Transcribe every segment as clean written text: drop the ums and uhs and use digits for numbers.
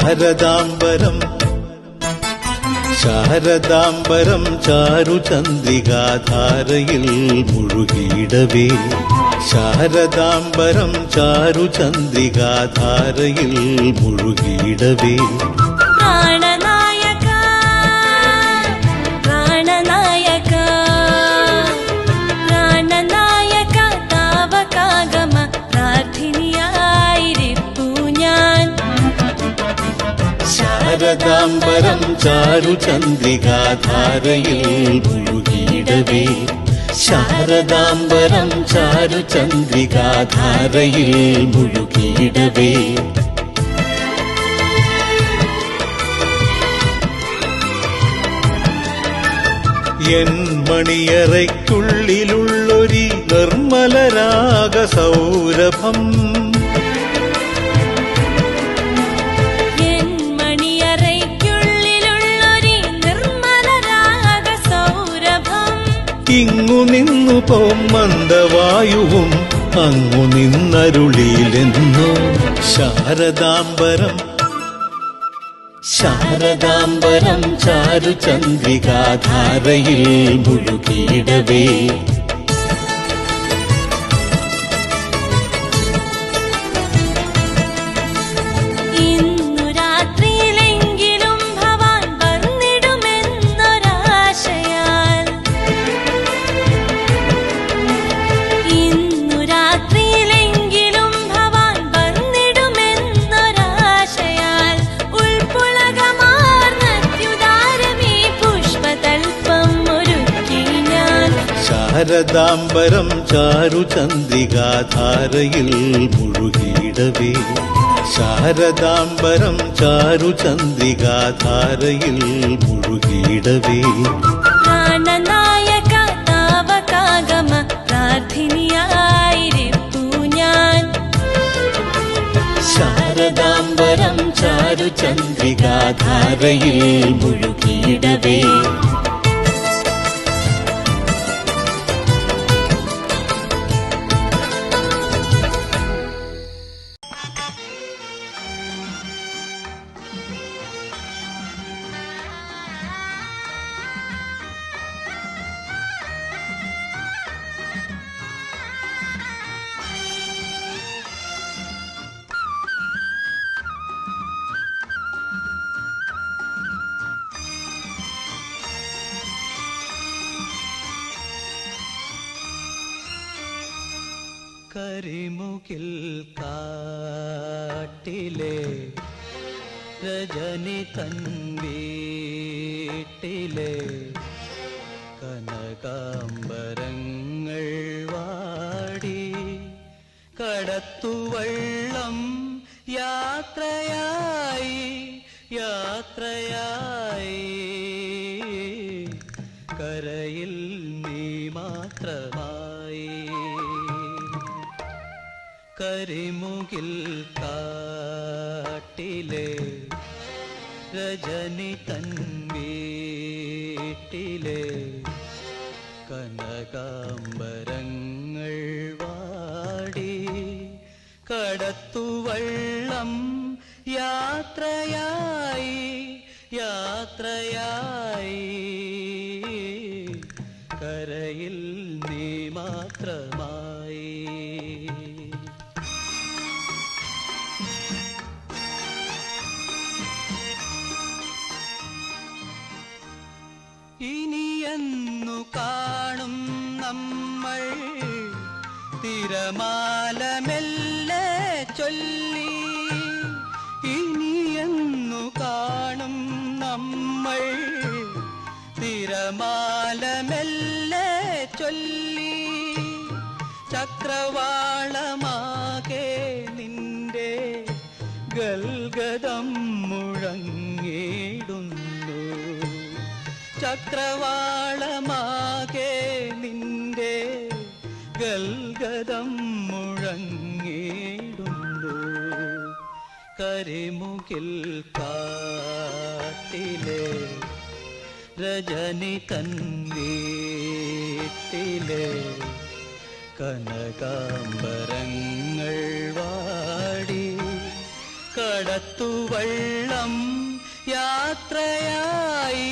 ശാരദാംബരം ശാരദാംബരം ചാരുചന്ദ്രികാധാരയിൽ മുഴുകിയിടവേ ശാരദാംബരം ചാരുചന്ദ്രികാധാരയിൽ മുഴുകിയിടവേ ശാരദാംബരം ചാരുചന്ദ്രികാധാരയിൽ മുഴുകിയിടവേ ശാരദാംബരം ചാരുചന്ദ്രികാധാരയിൽ മുഴുകിയിടവേ N മണിയറയ്ക്കുള്ളിലുള്ളൊരി നിർമ്മലരാഗ സൗരഭം ഇങ്ങു നിന്നു പോം മന്ദവായുവും അങ്ങു നിന്നരുളിയിലെന്നോ ശാരദാംബരം ശാരദാംബരം ചാരുചന്ദ്രികാധാരയിൽ മുഴുകിയിടവേ ശാരദാംബരം ചാരുചന്ദ്രികാധാരയിൽ മുഴുകിയിടവേ ശാരദാംബരം ചാരുചന്ദ്രികാധാരയിൽ മുഴുകിയിടവേ പ്രാണനായക താവകാഗമ പ്രാർത്ഥിനിയായിരിപ്പു ഞാൻ ശാരദാംബരം ചാരുചന്ദ്രികാധാരയിൽ മുഴുകിയിടവേ കരിമുകിൽ കാട്ടിലെ രജനി തൻ വീട്ടിലെ കനകാംബരങ്ങൾ വാടി കടത്തുവള്ളം യാത്രയായി യാത്രയായി കരയിൽ നീ മാത്രമായി കരിമുകിൽ കാട്ടിലെ രജനി തൻ വീട്ടിലെ കനകാംബരങ്ങൾ വാടി കടത്തുവള്ളം യാത്രയായി യാത്രയായി കരയിൽ നീ മാത്രമായി ഇനിയെന്നു കാണും നമ്മൾ തിരമാല മെല്ലെ ചൊല്ലി ഇനിയെന്നു കാണും നമ്മൾ തിരമാല മെല്ലെ ചൊല്ലി ചക്രവാളമാകെ നിന്റെ ഗൽഗതം മുഴങ്ങിടുന്നു ചക്രവാളമാകെ നിന്റെ ഗൽഗതം മുഴങ്ങിടുന്നു കരിമുകിൽ കാട്ടിലെ രജനി തൻ വീട്ടിലെ കനകാംബരങ്ങൾ വാടി കടത്തുവള്ളം യാത്രയായി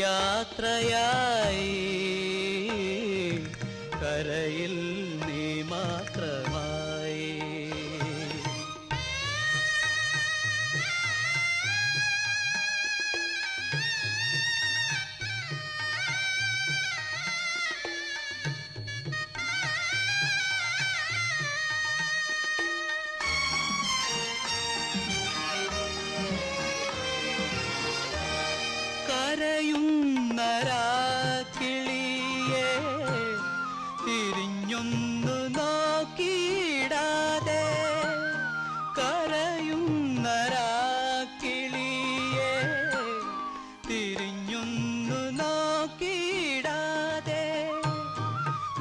യാത്രയായി കരയിൽ നീ മാത്രമായി. കരയുന്ന രാക്കിളിയെ തിരിഞ്ഞൊന്നു നോക്കിയിടാതെ കരയുന്ന രാക്കിളിയെ തിരിഞ്ഞൊന്നു നോക്കിയിടാതെ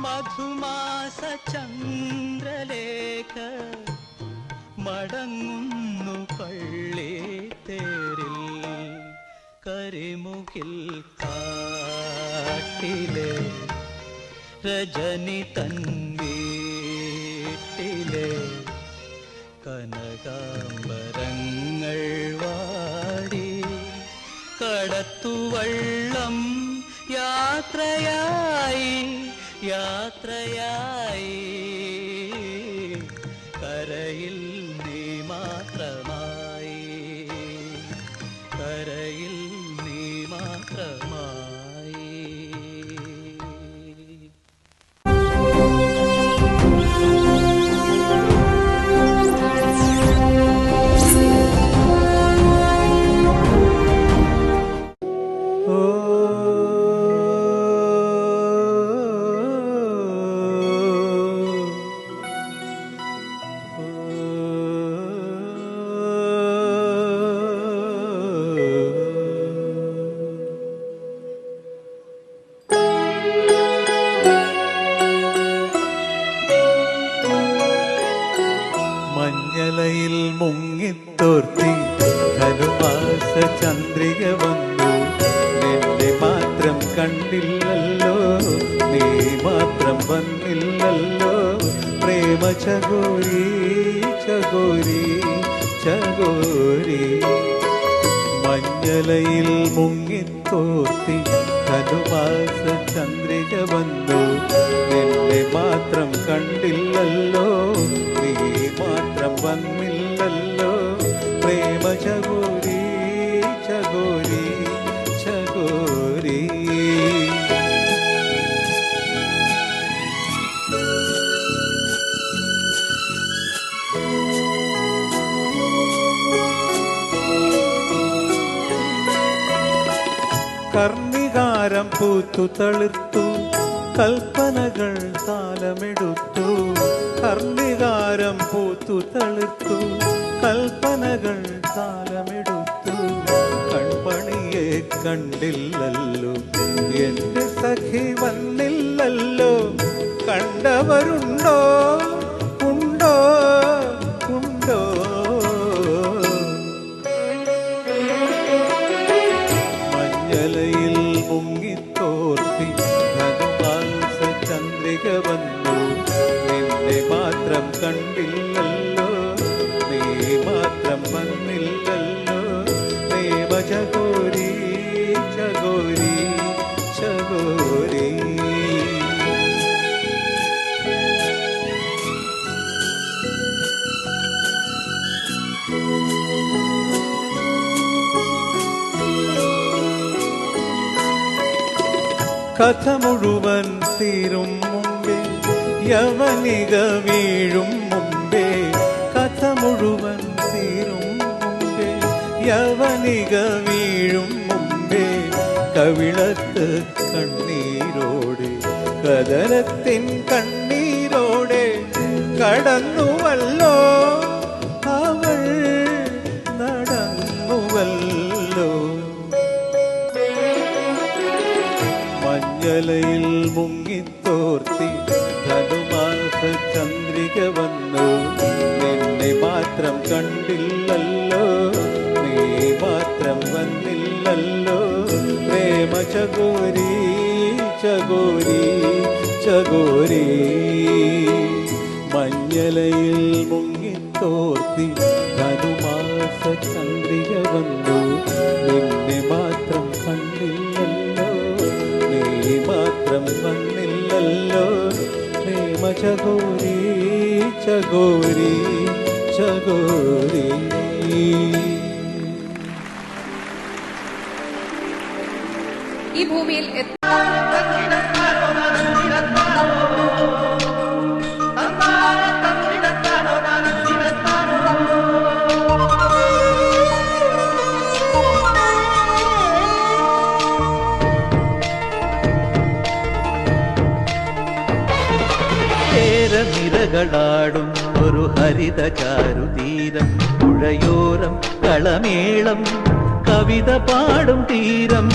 മധുമാസ ചന്ദ്രലേഖ മടങ്ങുന്നു പള്ളിത്തേരിൽ കരിമുകിൽ കാട്ടിലെ രജനി തൻവീട്ടിലെ കനകാംബരങ്ങൾ വാടി കടത്തുവള്ളം യാത്രയായി യാത്രയായി കരയിൽ നീ മാത്രമായി കരയിൽ നീ മാത്രമായി. മഞ്ഞലയിൽ മുങ്ങിത്തോർത്തി ധനുമാസ ചന്ദ്രിക വന്നു നിന്നെ മാത്രം കണ്ടില്ലല്ലോ നീ മാത്രം വന്നില്ലല്ലോ പ്രേമ ചകോരി ചകോരി ചകോരി. മഞ്ഞലയിൽ മുങ്ങിത്തോർത്തി ധനുമാസ ചന്ദ്രിക വന്നു നിന്നെ മാത്രം കണ്ടില്ലല്ലോ നീ മാത്രം വന്നില്ലല്ലോ പ്രേമ ചകോരി ചകോരി ചകോരി. കർണികാരം പൂത്തു തളിർത്തു കൽപ്പനകൾ താലമെടുത്തു കർണികാരം പൂത്തു തളിർത്തു കൽപ്പനകൾ താലമെടുത്തു കൺമണിയെ കണ്ടില്ലല്ലോ എന്റെ സഖി വന്നില്ലല്ലോ കണ്ടവരുണ്ടോ ഉണ്ടോ ഉണ്ടോ. മഞ്ഞലയിൽ മുങ്ങിത്തോർത്തി ധനുമാസ ചന്ദ്രിക വന്നു നിന്നെ മാത്രം കണ്ടില്ലല്ലോ നീ മാത്രം വന്നില്ലല്ലോ പ്രേമ ചകോരി ചകോരി ചകോരി. കഥ മുഴുവൻ തീരും മുമ്പേ യവനിക വീഴും മുമ്പേ കഥ മുഴുവൻ തീരും മുമ്പേ യവനിക വീഴും മുമ്പേ കവിളത്ത് കണ്ണീരോടെ കദരത്തിൻ കണ്ണീരോടെ കടന്നുവല്ലോ അവൾ നടന്നുവല്ലോ. മഞ്ഞലയിൽ മുങ്ങിത്തോർത്തി ധനുമാസ ചന്ദ്രിക വന്നു നിന്നെ മാത്രം കണ്ടില്ലല്ലോ നീ മാത്രം വന്നില്ലല്ലോ പ്രേമ ചകോരി ചകോരി ചകോരി. മഞ്ഞലയിൽ മുങ്ങിത്തോർത്തി ധനുമാസ ചന്ദ്രിക വന്നു നിന്നെ മാത്രം കണ്ടില്ലല്ലോ നീ മാത്രം വന്നില്ലല്ലോ പ്രേമ ചകോരി ചകോരി ചകോരി. ഈ ഭൂമിയിൽ നിരകളാടും ഒരു ഹരിത ചാരുതീരം പുഴയോരം കളമേളം കവിത പാടും തീരം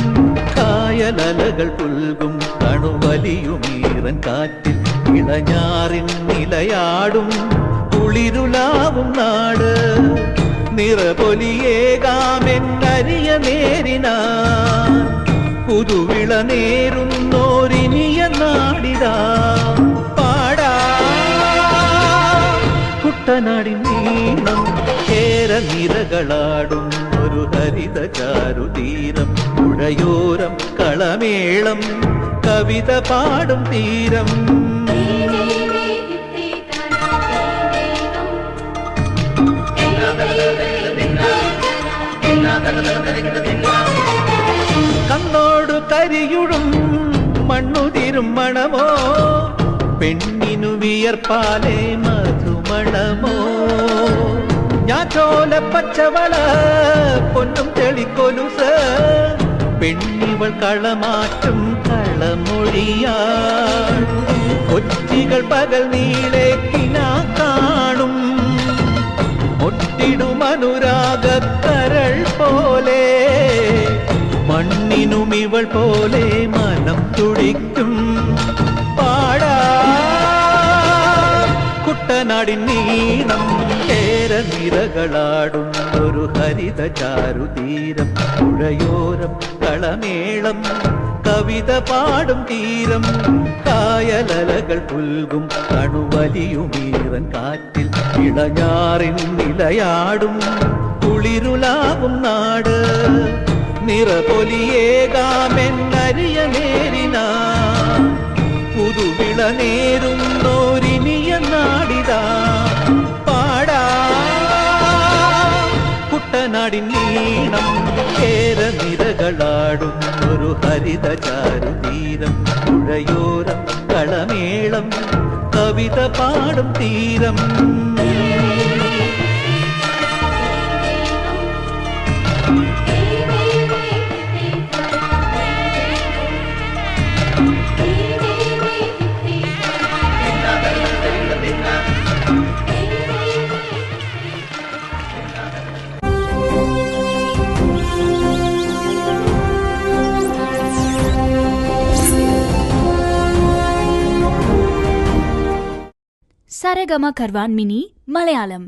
കായലലകൾ പുൽകും കണുവലിയുമീറൻ കാറ്റിൽ ഇളഞ്ഞാറിൻ നിലയാടും കുളിരുലാവും നാട് നിറപൊലിയേകാമെന്നരിയ നേരിനാ പുതുവിള നേരുന്നോരിനിയ നാടിതാ കുട്ടനാടിൻ നീണം കേര നിരകളാടും ഒരു ഹരിത ചാരുതീരം പുഴയോരം കളമേളം കവിത പാടും തീരം. കണ്ണോടു കരിയുടും മണ്ണുതിരും മണമോ പെണ്ണിനു വിയർപ്പാലേ മധുമണമോ ഞാറ്റോല പച്ചവള പൊന്നും തെളിക്കൊലുസ് പെണ്ണിവൾ കളമാറ്റും കളമൊഴിയാ കൊച്ചികൾ പകൽ നീളെ കിനാ കാണും ഒട്ടിടും അനുരാഗക്കരൾ പോലെ മണ്ണിനും ഇവൾ പോലെ മനം തുടിക്കും പാടാ കുട്ടനാടിൻ നീണം കേര നിരകളാടും ഒരു ഹരിത ചാരുതീരം പുഴയോരം കളമേളം കവിത പാടും തീരം കായലലകൾ പുൽകും കണുവലിയുമീറൻ കാറ്റിൽ ഇളഞ്ഞാറിൻ നിലയാടും കുളിരുലാവും നാട് നിറപൊലിയേകാമെന്നരിയ നേരിനാ പുതുവിള നേരുന്നോരിനിയ നാടിതാ പാടാ കുട്ടനാടിൻ നീണം കേര നിരകളാടും ഒരു ഹരിത ചാരുതീരം പുഴയോരം കളമേളം കവിത പാടും തീരം. സരഗമ കർവാൻ മിനി മലയാളം.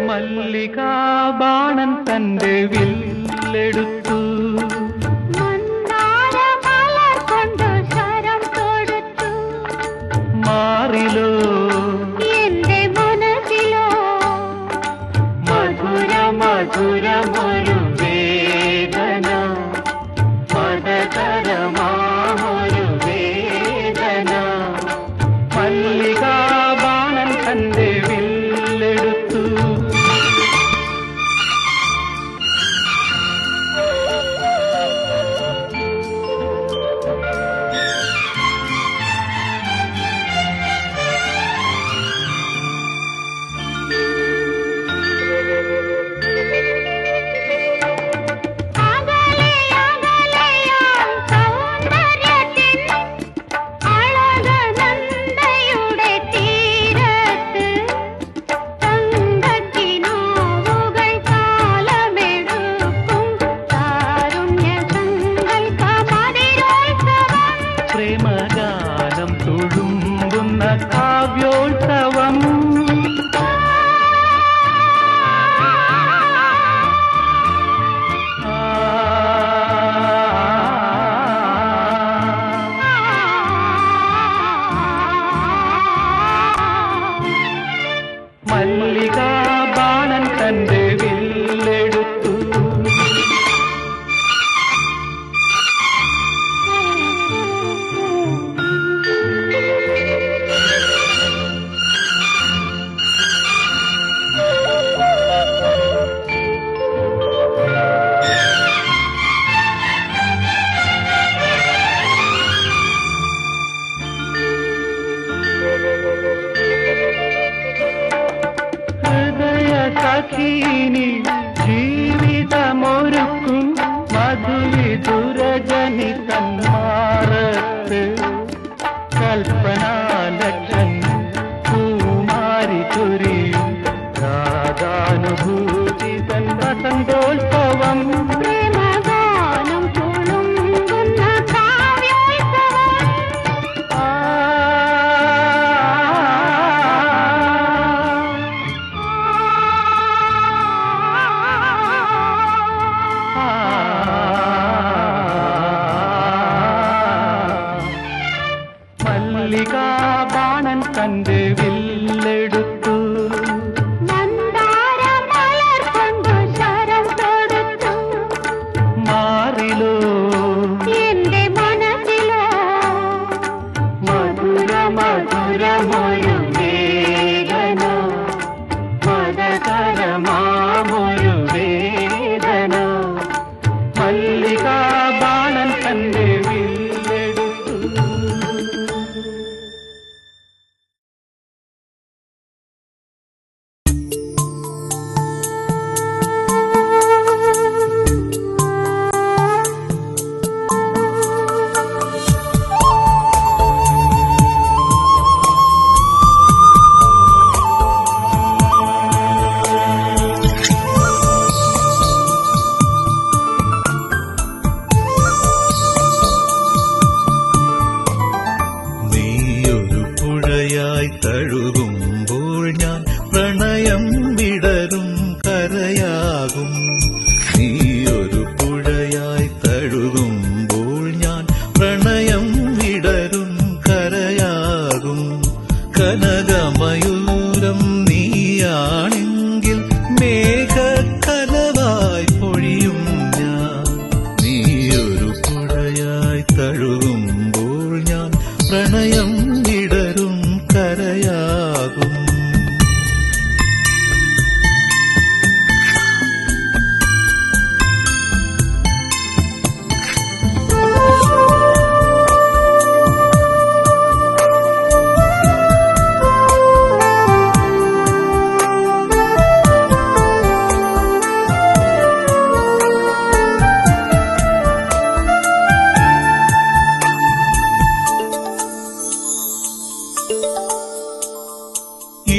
മല്ലികാ ബാണൻ തന്റെ വില്ലെടുത്തു മാറിലോ എന്റെ മനസ്സിലോ മധുര മധുരമൊരു വേദന മതകരമാമൊരു വേദന മല്ലികാ ബാണൻ തന്റെ വില്ലെടുത്തു മധുവിധുരജനി തന്മാറത്ത് കൽപ്പനാലക്ഷൻ പൂമാരി ചൊരിയും രാഗാനുഭൂതി തൻ വസന്തോത്സവം പ്രേമഗാനം തുളുമ്പുന്ന കാവ്യോത്സവം. മല്ലികാബാണൻ തന്റെ വില്ലെടുത്തു മന്ദാരമലർ കൊണ്ടു ശരം തൊടുത്തു മാറിലോ എന്റെ മനസ്സിലോ മധുര മധുരമൊരു വേദന മതകരമാമൊരു വേദന മല്ലികാബാണൻ തന്റെ വില്ലെടുത്തു. നീയൊരു പുഴയായി തഴുകുമ്പോൾ ഞാൻ പ്രണയം വിടരും കരയാകും. നീയൊരു പുഴയായി തഴുകുമ്പോൾ ഞാൻ പ്രണയം വിടരും കരയാകും. കനകമയൂരം നീയാണെങ്കിൽ മേഘക്കനവായി പൊഴിയും ഞാൻ. നീയൊരു പുഴയായി തഴുകുമ്പോൾ ഞാൻ പ്രണയം വിടരും കരയാകും.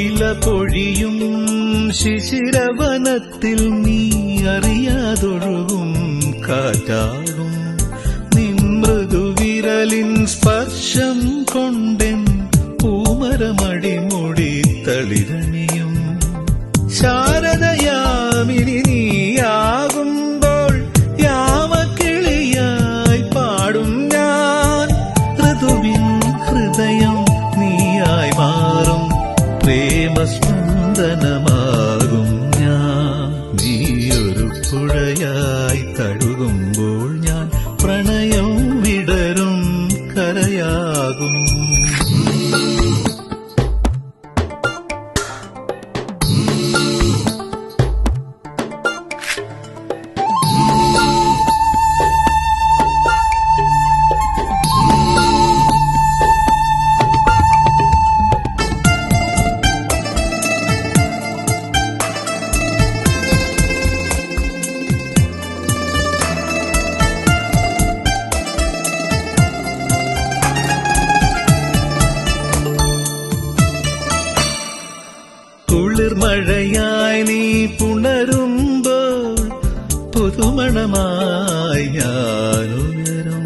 ഇല പൊഴിയും ശിശിരവനത്തിൽ നീ അറിയാതൊഴുകും കാറ്റാകും. നിൻ മൃദുവിരലിൻ സ്പർശം കൊണ്ടെൻ പൂമരമടിമുടി തളിരണിയും. ശാരദയാമിനി നീയാകുമ്പോൾ യാമക്കിളിയായി പാടും ഞാൻ. ഋതുവിൻ ഹൃദയം നീയായി മാറും പ്രേമസ്പന്ദനമാകും ഞാൻ. നീയൊരു പുഴയായി തഴുകുമ്പോൾ ഞാൻ പ്രണയം വിടരും കരയാകും. കുളിർമഴയായി നീ പുണരുമ്പോൾ പുതുമണമായി ഞാനുയരും.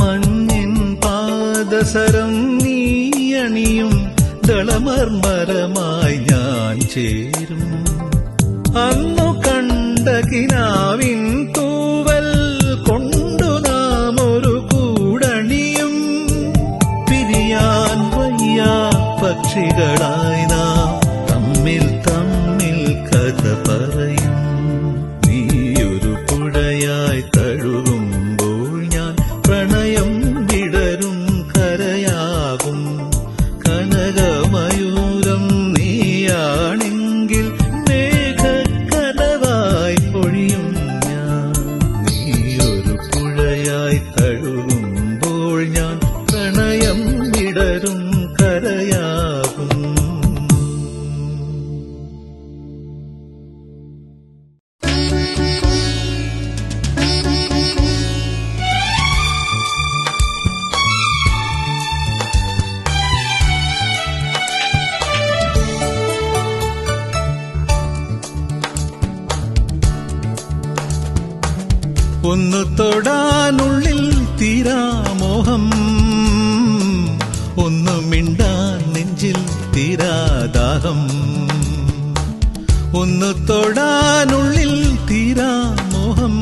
മഞ്ഞിൻ പാദസരം നീ അണിയും ദളമർമരമായി ഞാൻ ചേരും. അന്നു കണ്ട കിനാവിൻ തൂവൽ കൊണ്ടു നാം ഒരു കൂടണിയും. പിരിയാൻ വയ്യാ പക്ഷികളായി നാം തമ്മിൽ തമ്മിൽ കഥ പറയും. നീയൊരു പുഴയായി തഴുകുമ്പോൾ ഞാൻ പ്രണയം വിടരും കരയാകും. കനകമയൂരം നീയാണെങ്കിൽ മേഘക്കനവായി പൊഴിയും ഒന്നു തൊടാനുള്ളിൽ തീരാമോഹം, ഒന്നു മിണ്ടാൻ നെഞ്ചിൽ തീരാദാഹം. ഒന്നു തൊടാനുള്ളിൽ തീരാമോഹം,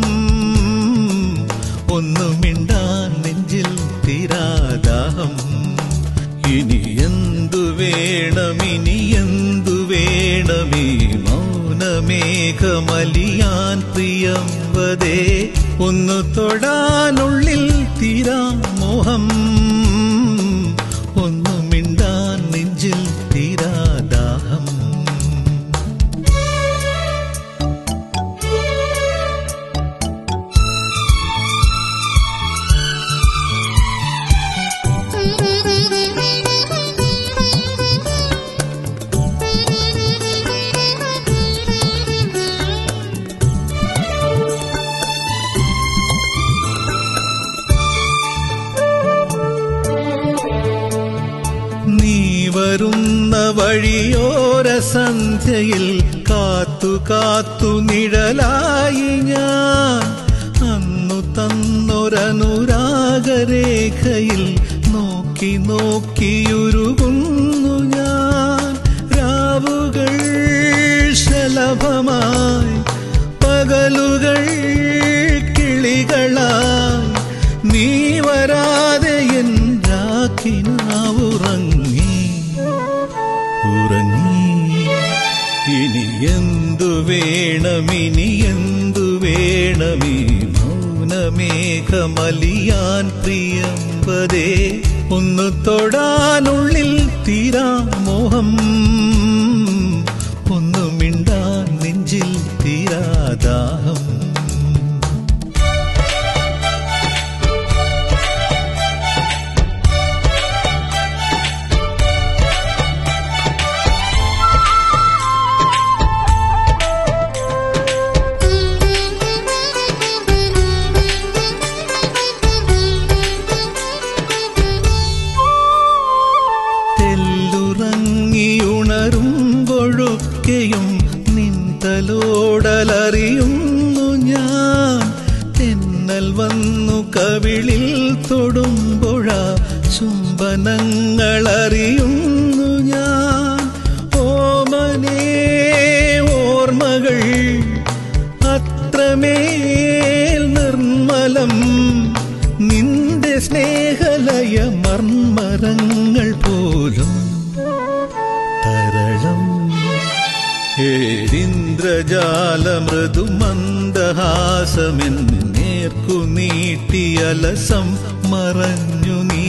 ഒന്നു മിണ്ടാൻ നെഞ്ചിൽ തീരാദാഹം. ഇനി എന്തു വേണം, ഇനി എന്തു വേണമീ മൗനമേഘമലിയാൻ പ്രിയംവദേ. ഒന്നു തൊടാനുള്ളിൽ തീരാമോഹം, ഒന്നു മിണ്ടാൻ നെഞ്ചിൽ തീരാദാഹം. വരുന്ന വഴിയോര സന്ധ്യയിൽ കാത്തു കാത്തു നിഴലായി ഞാൻ. അന്നു തന്നൊരനുരാഗരേഖയിൽ നോക്കി നോക്കിയുരുകുന്നു ഞാൻ. രാവുകൾ ശലഭമായി, പകലുകൾ കിളികളായി, നീ വരാതെ എൻ രാക്കിനാവുറങ്ങി ഉറങ്ങി. ഇനി എന്തു വേണം, ഇനി എന്തു വേണമീ മൗനമേഘമലിയാൻ പ്രിയംവദേ. ഒന്നു തൊടാനുള്ളിൽ തീരാമോഹം, ഒന്നു മിണ്ടാൻ നെഞ്ചിൽ തീരാദാഹം. തെല്ലുറങ്ങിയുണരുമ്പൊഴൊക്കെയും നിന്തലോടലറിയുന്നു ഞാൻ. തെന്നൽ വന്നു കവിളിൽ തൊടുമ്പൊഴ ചുംബനങ്ങളറിയുന്നു ഞാൻ. ഓമനേ ഓർമ്മകൾ അത്രമേൽ നിർമ്മലം, നിന്റെ സ്നേഹലയ മർമ്മരങ്ങൾ പോലും തരളം. ഏരിന്ദ്രജാല മൃദുമന്ദഹാസമെന്നേർക്കു നീട്ടിയലസം മറഞ്ഞു നീ.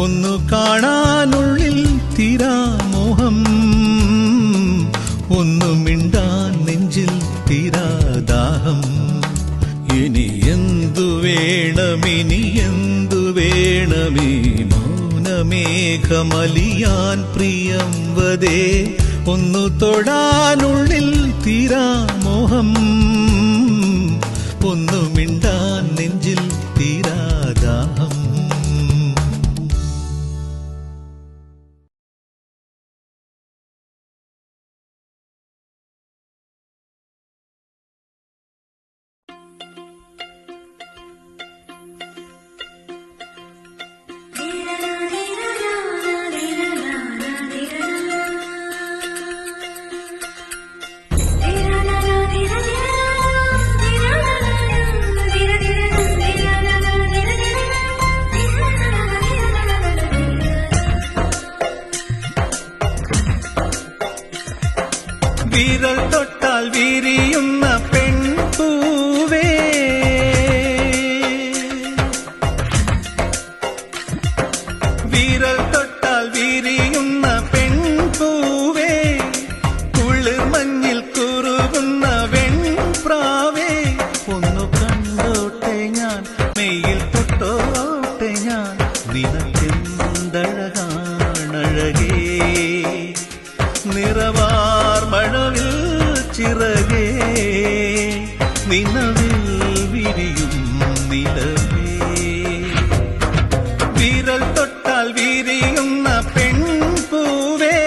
ഒന്നു കാണാനുള്ളിൽ തീരാമോഹം, ഒന്നു മിണ്ടാൻ നെഞ്ചിൽ തീരാദാഹം. ഇനി എന്തു വേണം, ഇനി എന്തു വേണമീ മൗനമേഘമലിയാൻ പ്രിയംവദേ. ഒന്നു തൊടാനുള്ളിൽ തീരാമോഹം, ഒന്നു മിണ്ടാൻ നെഞ്ചിൽ തീരാദാഹം. വിരൽ തൊട്ടാൽ വിരിയുന്ന പെൺപൂവേ, വിരൽ തൊട്ടാൽ വിരിയുന്ന പെൺപൂവേ, കുളിർമഞ്ഞിൽ കുറുകുന്ന വെൺപ്രാവേ. ഒന്നു കണ്ടോട്ടെ ഞാൻ, മെയ്യിൽ തൊട്ടോട്ടെ ഞാൻ, നിനക്കെന്തഴകാണഴകേ. നിറവാർ മഴവിൽ ചിറകേ, നിലവിൽ വിരിയും നിലവേ. വിരൽ തൊട്ടാൽ വിരിയുന്ന പെൺപൂവേ.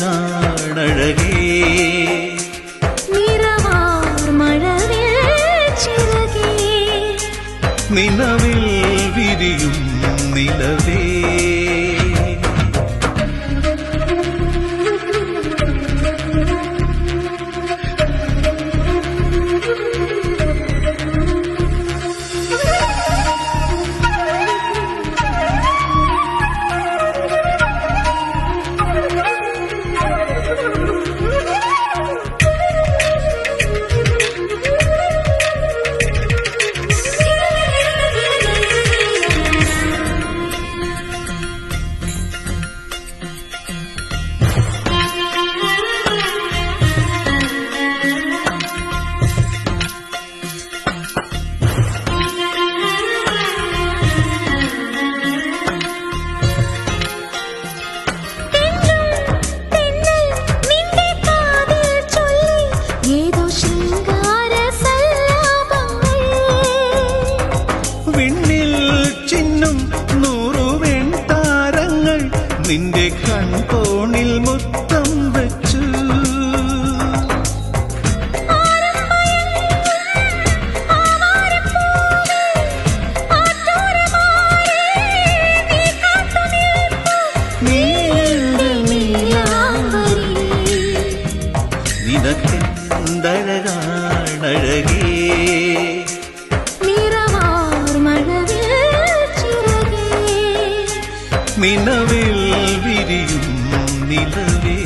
നിനക്കെന്തഴകാണഴകേ നിറവാർ മഴവിൽ ചിറകേ നിലവിൽ വിരിയും നിലവേ ഏതോ ശൃംഗാര സല്ലാപങ്ങൾ വിണ്ണിൽ ചിന്നും നൂറുവെൺ താരങ്ങൾ നിന്റെ കൺകോണിൽ മുത്തം വെച്ചു നീണ്ട നീലാംബരി നിനക്കെന്തഴകാണഴകേ നിറവാർ മഴവിൽ ചിറകേ നിലവിൽ വിരിയും നിലവേ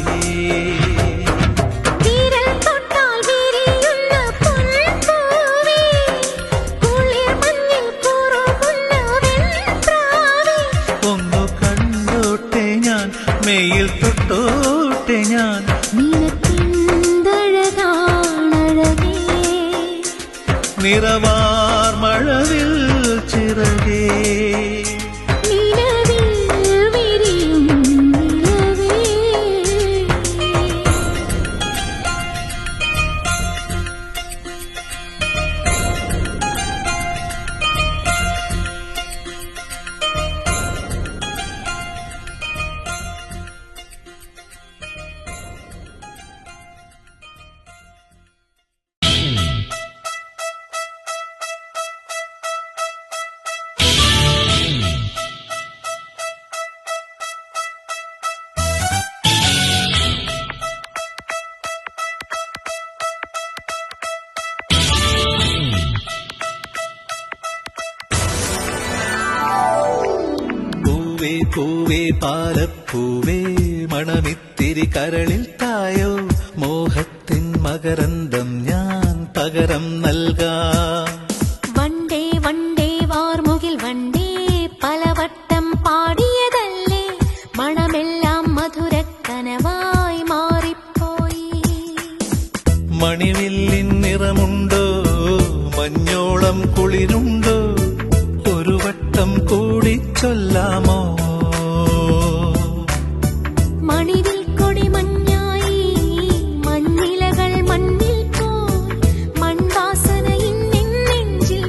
വിരൽ തൊട്ടാൽ വിരിയുന്ന പൊൻപൂവേ കുളിർ മഞ്ഞിൽ കുറുകുന്ന വെൺപ്രാവേ ഒന്നു കണ്ടോട്ടെ ഞാൻ മെയിൽ തൊട്ടോട്ടെ ഞാൻ നിനക്കെന്തഴകാണഴകേ നിറവാർ മഴവിൽ ചിറകേ നിലവിൽ വിരിയും നിലവേ പൂവേ പൂവേ പാലപ്പൂവേ മണമിത്തിരി കരളിൽ തായോ മോഹത്തിൻ മകരന്തം ഞാൻ പകരം നൽകാം വണ്ടേ വണ്ടേ വാർമുകിൽ വണ്ടേ പലവട്ടം പാടിയതല്ലേ മണമെല്ലാം മധുരക്കനവായി മാറിപ്പോയി മണിവില്ലിൻ നിറമുണ്ടോ മഞ്ഞോളം കുളിരുണ്ടോ ഒരു വട്ടം കൂടി ചൊല്ലാമോ മണിവിൽ കൊടി മഞ്ഞായി മഞ്ഞിലകൾ മണ്ണിൽ പോയി മൺവാസന ഇന്നെൻ നെഞ്ചിൽ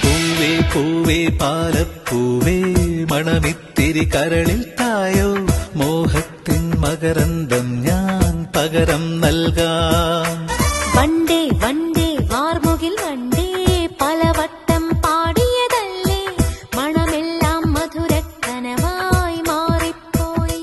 പൂവേ പൂവേ പാലപ്പൂവേ മണമിത്തിരി കരളിൽ തായോ മോഹത്തിൻ മകരന്തം ഞാൻ പകരം നൽകാം വണ്ടേ വണ്ടേ വാർമുകിൽ വണ്ടേ പലവട്ടം പാടിയതല്ലേ മണമെല്ലാം മധുരക്കനവായി മാറിപ്പോയി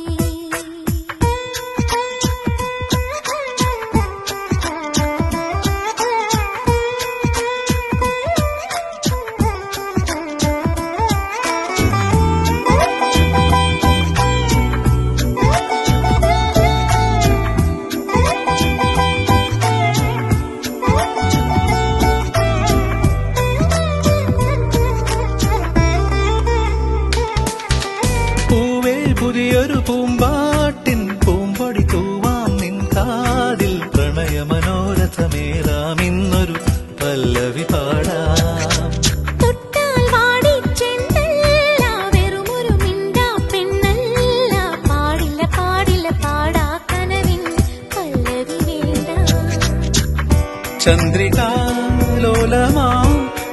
ചന്ദ്രികാലോലമാം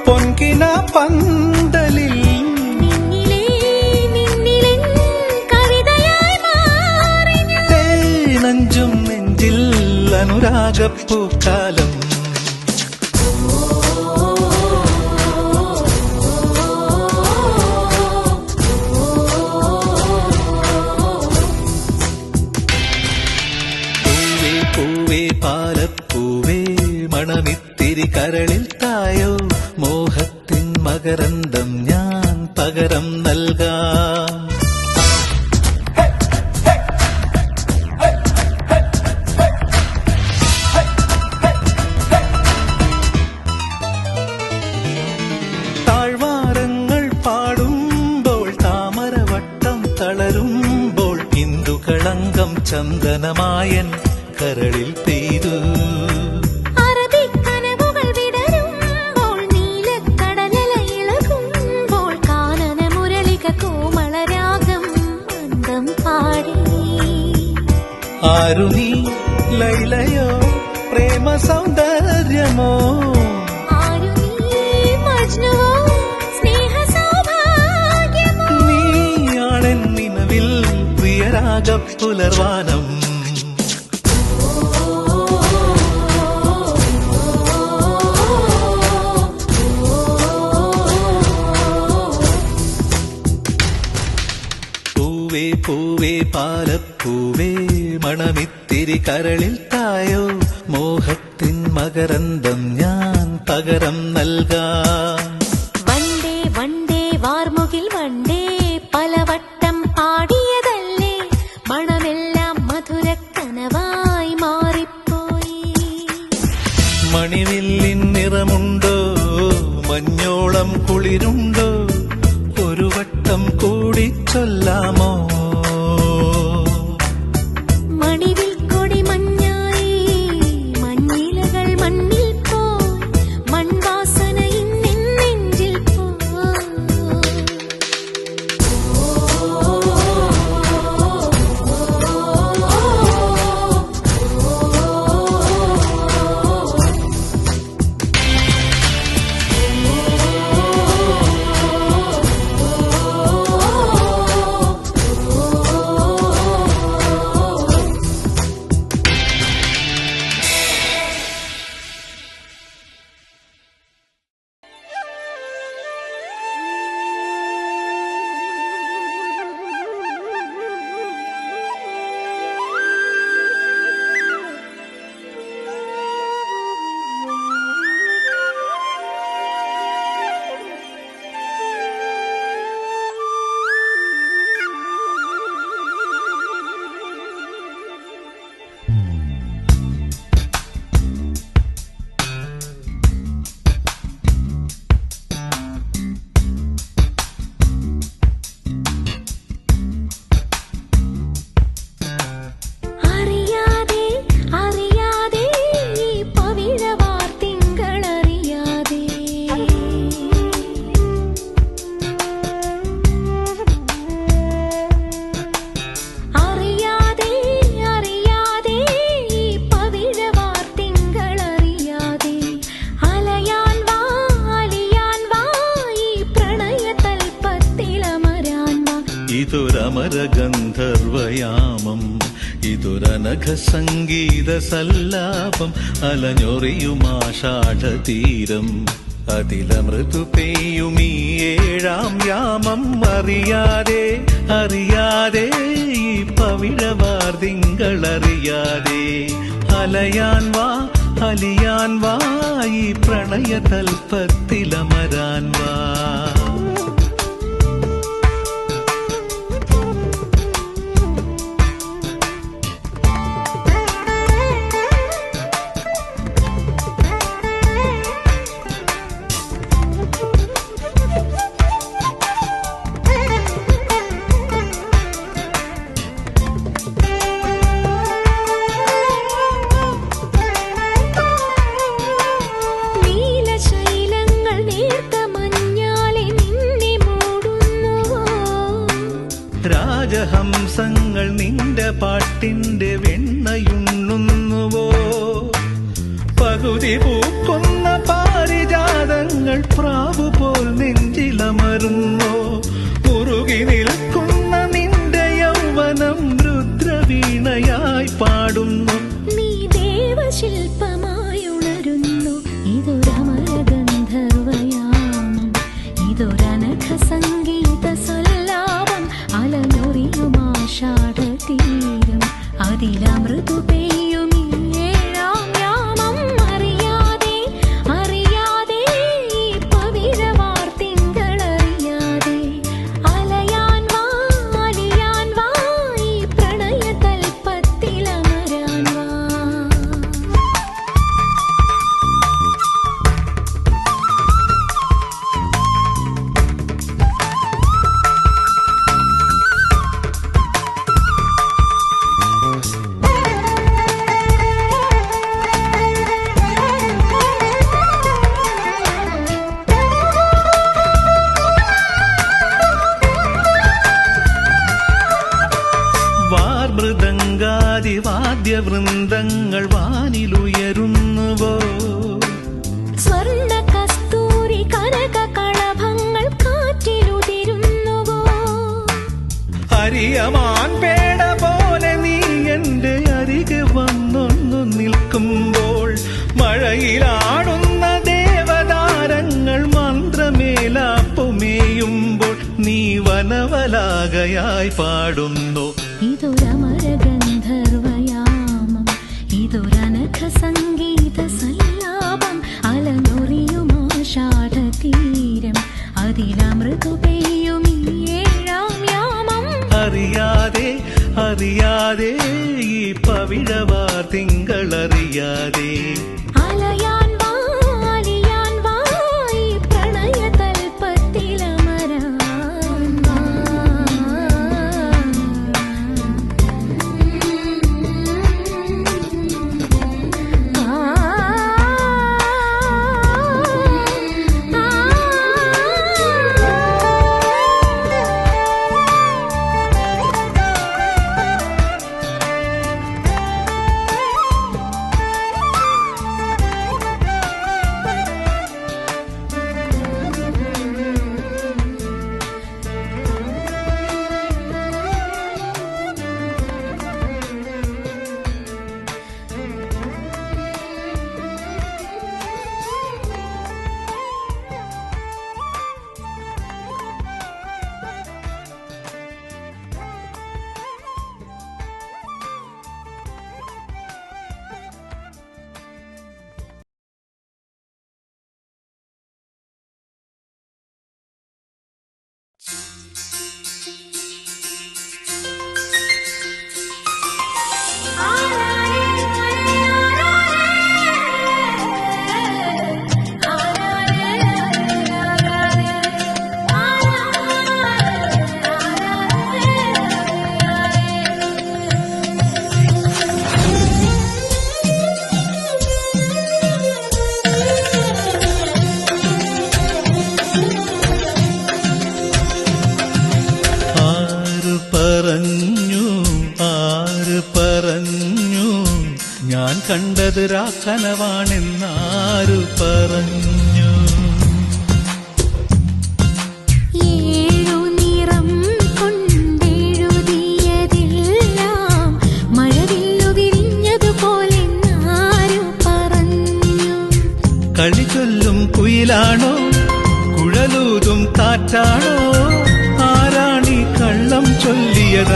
പൊൻകിന പന്തലിൽ നിന്നിലേ നിന്നിലെൻ കവിതയായി മാറി ഞാൻ. തേനഞ്ചും നെഞ്ചിൽ അനുരാഗപ്പൂക്കാലം. പൂവേ പൂവേ പാലപ്പൂവേ മണമിത്തിരി കരളിൽ തായോ മോഹത്തിൻ മകരന്തം ഞാൻ പകരം നൽകാം. താഴ്വാരങ്ങൾ പാടുമ്പോൾ താമരവട്ടം തളരുമ്പോൾ ഇന്ദുകളങ്കം ചന്ദനമായൻ കരളിൽ പെയ്തു. അറബിക്കനവുകൾ വിടരുമ്പോൾ നീലക്കടലല ഇളകുമ്പോൾ കാനന മുരളിക കോമളരാഗം മന്ദം പാടി. ആരു നീ ലൈലയോ പ്രേമ സൗന്ദര്യമോ ആരു നീ മജ്നുവോ സ്നേഹ സൗഭാഗ്യമോ. നീയാണെൻ നിലവിൽ പ്രിയരാഗപ്പുലർവാനം. പൂവേ പൂവേ പാലപ്പൂവേ മണമിത്തിരി കരളിൽ തായോ മോഹത്തിൻ മകരന്തം ഞാൻ പകരം നൽകാം. വണ്ടേ വണ്ടേ വാർമുകിൽ വണ്ടേ പലവട്ടം പാടിയതല്ലേ മണമെല്ലാം മധുരക്കനവായി മാറിപ്പോയി. മണിവില്ലിൻ നിറമുണ്ടോ മഞ്ഞോളം കുളിരുണ്ടോ ഒരു വട്ടം കൂടി ചൊല്ലാമോ. മണിവിൽ കൊടി മഞ്ഞായി മഞ്ഞിലകൾ മണ്ണിൽ പോയി മൺവാസന ഇന്നെൻ നെഞ്ചിൽ പോയി. അറിയാതെ അറിയാതെ ഈ പവിഴവാർ തിങ്കളറിയാതെ അറിയാതെ അറിയാതെ ഈ പവിഴവാർ തിങ്കളറിയാതെ അലയാൻ വാ അലിയാൻ വാ ഈ പ്രണയതൽപ്പത്തിലമരാൻ വാ. ഇതൊരമരഗന്ധർവയാമം ഇതൊരനഘ സംഗീത സല്ലാപം അലഞ്ഞൊറിയുമാഷാഢതീരം അതിലമൃദു പെയ്യുമീ ഏഴാം യാമം. അറിയാതെ അറിയാതെ ഈ പവിഴവാർ തിങ്കളറിയാതെ അലയാൻ വാ അലിയാൻ വാ ഈ പ്രണയതൽപ്പത്തിലമരാൻ വാ. രാജഹംസങ്ങൾ നിന്റെ പാട്ടിന്റെ വെണ്ണയുണ്ണുന്നുവോ പകുതി പൂ നിൽക്കുന്ന പാരിജാതങ്ങൾ പ്രാവുപോൽ നെഞ്ചിലമരുന്നോ മുറുകി നിൽക്കുന്ന നിന്റെ യൗവനം രുദ്രവീണയായി പാടുന്നു നീ ദേവശില്പമായി ഉണരുന്നു ഇതൊരമരഗന്ധർവയാമം ഇതൊരനഘ സംഗീത സല്ലാപം അലനൊറിയുമാഷാഢതീരം അതിലമൃദു പെയ്യും ഈ ഏഴാം യാമം അറിയാതെ അറിയാതെ ഈ പവിഴവാർ തിങ്കളറിയാതെ അലയാൻ വാ ഈ പ്രണയതൽപ്പത്തിലമരാൻ വാ. വാദ്യവൃന്ദങ്ങൾ വാനിലുയരുന്നുവോ സ്വർണ്ണ കസ്തൂരി കനക കളഭങ്ങൾ കാറ്റിലുതിരുന്നുവോ ഹരിയമാൻ പേട പോലെ നീ എന്റെ അരികെ വന്നൊന്നു നിൽക്കുമ്പോൾ മഴയിലാടുന്ന ദേവതാരങ്ങൾ മന്ത്രമേലാപ്പുമേയുമ്പോൾ നീ വനവലാകയായി പാടുന്നു ഇതൊരമരഗന്ധർവയാമം ഇതൊരനഘ സംഗീത സല്ലാപം അലനൊറിയുമാഷാഢതീരം അതിലമൃദു പെയ്യും ഈ ഏഴാം യാമം അറിയാതെ അറിയാതെ ഈ പവിഴവാർ തിങ്കളറിയാതെ അലയാൻ വാ ഈ പ്രണയതൽപ്പത്തിലമരാൻ വാ. ഞാൻ കണ്ടത് രാക്കനവാണെന്നാരു പറഞ്ഞു ഏഴു നിറം കൊണ്ടെഴുതിയതെല്ലാം മഴവില്ലു വിരിഞ്ഞതുപോലെന്നാരു പറഞ്ഞു കളി ചൊല്ലും കുയിലാണോ കുഴലൂതും കാറ്റാണോ ആരാണി കള്ളം ചൊല്ലിയതാരാണാവോ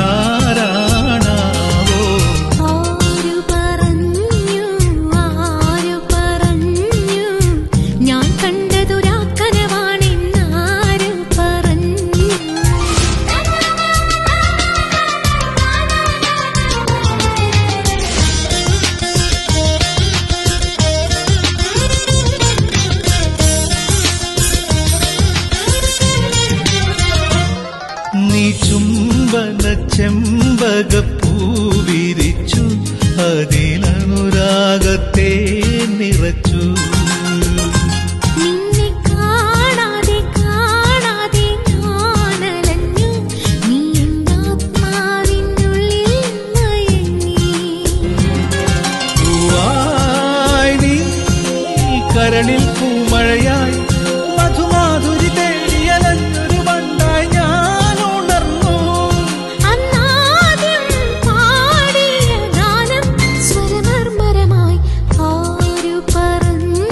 ആരു പറഞ്ഞു ഞാൻ കണ്ടതൊരാക്കനവാണെന്നാരു പറഞ്ഞു നീ ചുംബന ചെമ്പകപ്പൂവിരിച്ചു അതിലനുരാഗത്തെ നിറച്ചു നിന്നെ കാണാതെ കാണാതെ ഞാനലഞ്ഞു നീ എന്നാത്മാവിനുള്ളിൽ മയങ്ങി പൂവായി നീ കവിളിൽ പൂമഴയായി മധുമാധുരി തേടിയലഞ്ഞൊരു വണ്ടായി ഞാൻ ഉണർന്നു. അന്നാദ്യം പാടിയ ഗാനം സ്വരമർമരമായി ആരു പറഞ്ഞു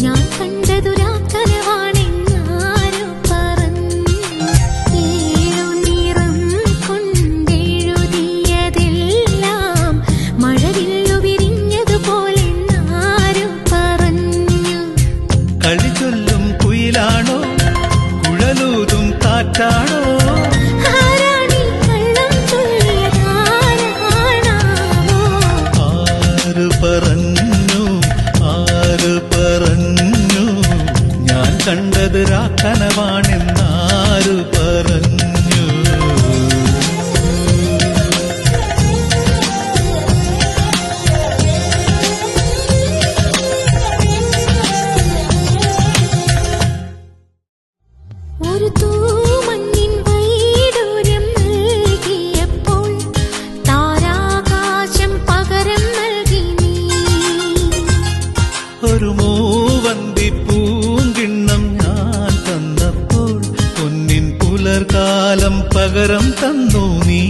ഞാൻ കണ്ടതുരാ കനവാണെന്നാരു പറഞ്ഞു. ഏഴു നിറം കൊണ്ടെഴുതിയതെല്ലാം മഴവില്ലു വിരിഞ്ഞതുപോലെന്നാരു പറഞ്ഞു. കളി ചൊല്ലും കുയിലാണോ കുഴലൂതും കാറ്റാണോ ആരാണീ കള്ളം ചൊല്ലിയതാരാണാവോ? ആര് പറഞ്ഞു ഞാൻ കണ്ടത് രാക്കനവാണെന്നാര് പറഞ്ഞു. ഒരു തൂമഞ്ഞിൻ വൈഡൂര്യം നൽകിയപ്പോൾ താരാകാശം പകരം നൽകി നീ. ഒരു മൂവന്തി പൂങ്കിണ്ണം ഞാൻ തന്നപ്പോൾ പൊന്നിൻ പുലർകാലം പകരം തന്നു നീ.